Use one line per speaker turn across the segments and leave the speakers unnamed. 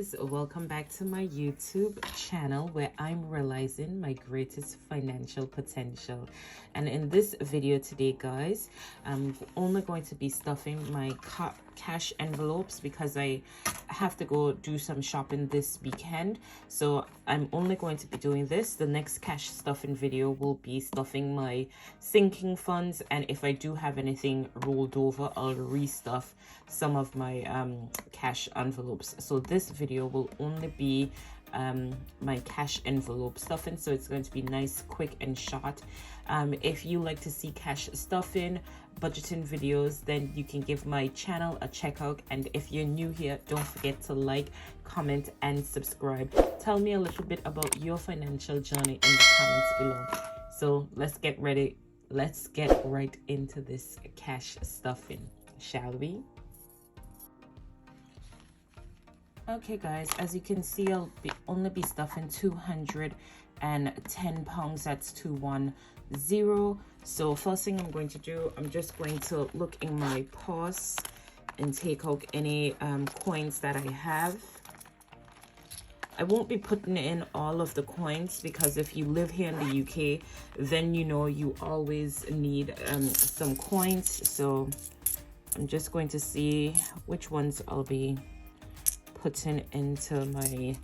guys, welcome back to my YouTube channel where I'm realizing my greatest financial potential. And in this video today, guys, I'm only going to be stuffing my cash envelopes because I have to go do some shopping this weekend. So I'm only going to be doing this. The next cash stuffing video will be stuffing my sinking funds, and if I do have anything rolled over, I'll restuff some of my cash envelopes. So this video will only be my cash envelope stuffing, so it's going to be nice, quick and short. If you like to see cash stuffing budgeting videos, then you can give my channel a check out. And if you're new here, don't forget to like, comment and subscribe. Tell me a little bit about your financial journey in the comments below. So let's get ready. Let's get right into this cash stuffing, shall we? Okay guys, as you can see, I'll only be stuffing 210 pounds. That's 210. So first thing I'm going to do, I'm just going to look in my purse and take out any coins that I have. I won't be putting in all of the coins because if you live here in the UK, then you know you always need some coins. So I'm just going to see which ones I'll be putting into my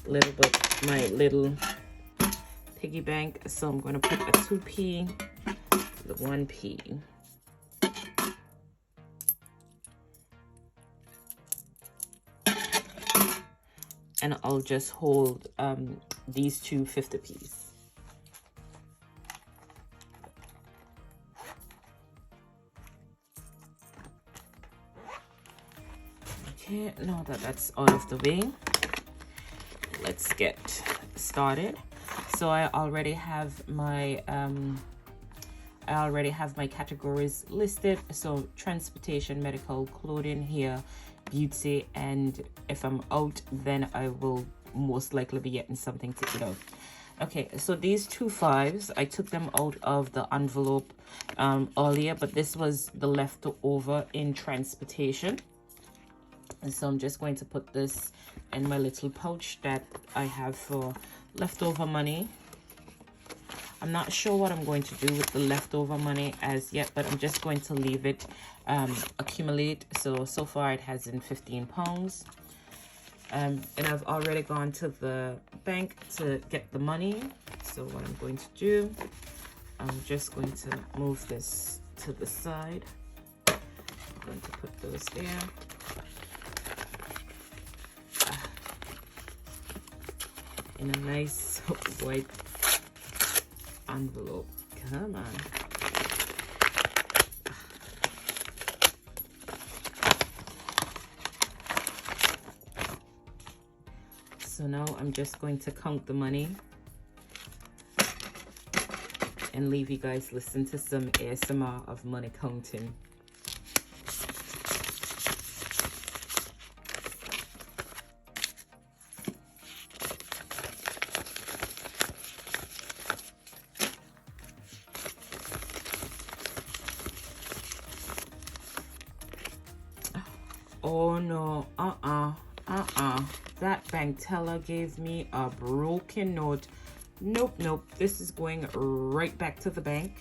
little piggy bank. So I'm going to put a 2p, the 1p. And I'll just hold these two 50p's. Okay, now that that's out of the way, let's get started. So I already have my categories listed. So transportation, medical, clothing, hair, beauty, and if I'm out, then I will most likely be getting something to eat out. Okay, so these two fives, I took them out of the envelope earlier, but this was the leftover in transportation. And so I'm just going to put this in my little pouch that I have for leftover money. I'm not sure what I'm going to do with the leftover money as yet, but I'm just going to leave it accumulate. So far it has in 15 pounds. And I've already gone to the bank to get the money. So what I'm going to do, I'm just going to move this to the side. I'm going to put those there. In a nice white envelope. Come on. So now I'm just going to count the money and leave you guys listen to some ASMR of money counting. Oh no, that bank teller gave me a broken note. Nope, this is going right back to the bank.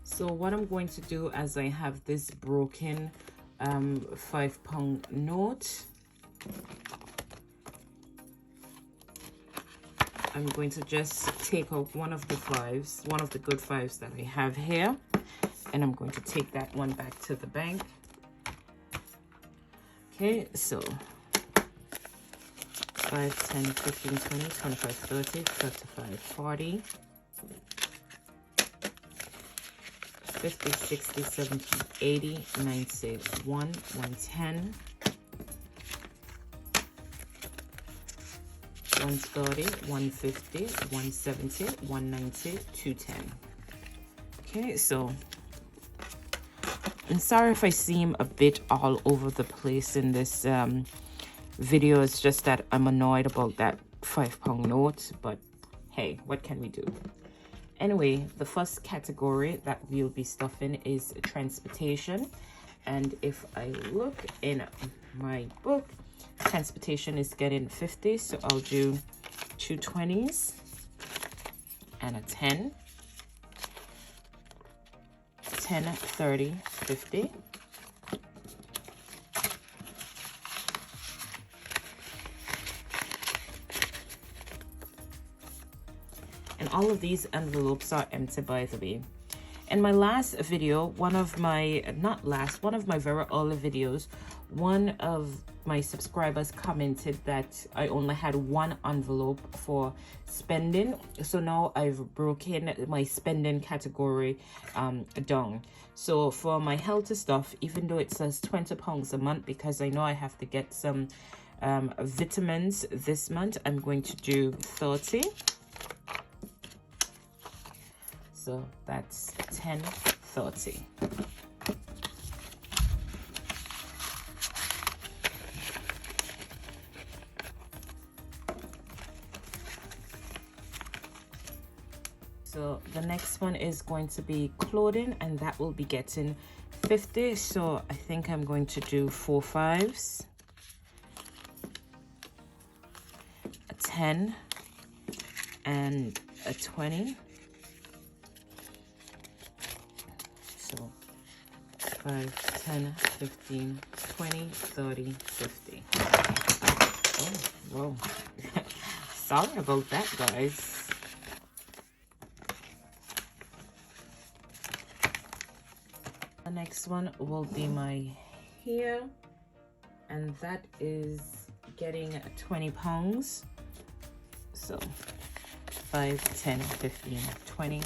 So what I'm going to do, as I have this broken £5 note, I'm going to just take out one of the fives, one of the good fives that I have here, and I'm going to take that one back to the bank. Okay, so 5, 10, 15, 20, 25, 30, 35, 40. 50, 60, 70, 80, 90, 110, 130, 150, 170, 190, 210. Okay, so I'm sorry if I seem a bit all over the place in this video. It's just that I'm annoyed about that £5 note, but hey, what can we do? Anyway, the first category that we'll be stuffing is transportation. And if I look in my book, transportation is getting 50, so I'll do 2 20s and a 10, 10, 30, 50. And all of these envelopes are empty, by the way. In my last video, one of my very early videos, one of my subscribers commented that I only had one envelope for spending. So now I've broken my spending category down. So for my healthy stuff, even though it says £20 a month, because I know I have to get some vitamins this month, I'm going to do 30. So that's 10, 30. So the next one is going to be clothing, and that will be getting 50. So I think I'm going to do 4 5s, a 10, and a 20. So 5, 10, 15, 20, 30, 50. Oh, whoa. Sorry about that, guys. The next one will be my hair, and that is getting £20. So 5, 10, 15, 20.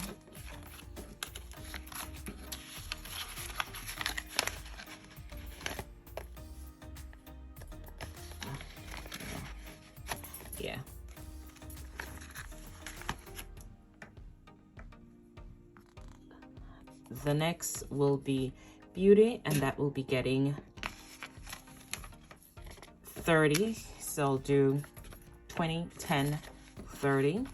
Yeah. The next will be beauty, and that will be getting 30. So I'll do 20, 10, 30.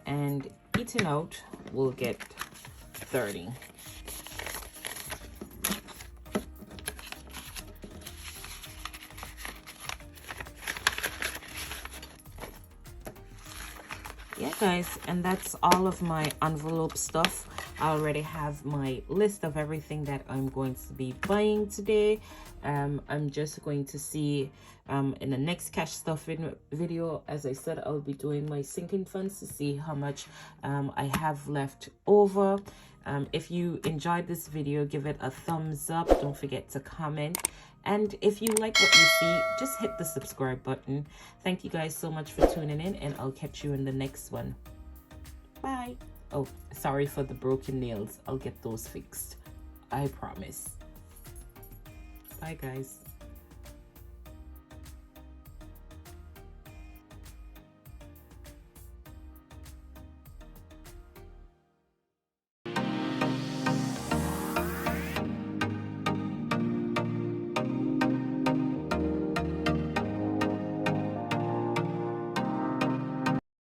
And eating out will get 30. Yeah, guys, and that's all of my envelope stuff. I already have my list of everything that I'm going to be buying today. I'm just going to see in the next cash stuffing video, as I said, I'll be doing my sinking funds to see how much I have left over. If you enjoyed this video, give it a thumbs up. Don't forget to comment. And if you like what you see, just hit the subscribe button. Thank you guys so much for tuning in, and I'll catch you in the next one. Bye. Oh, sorry for the broken nails. I'll get those fixed. I promise. Bye, guys.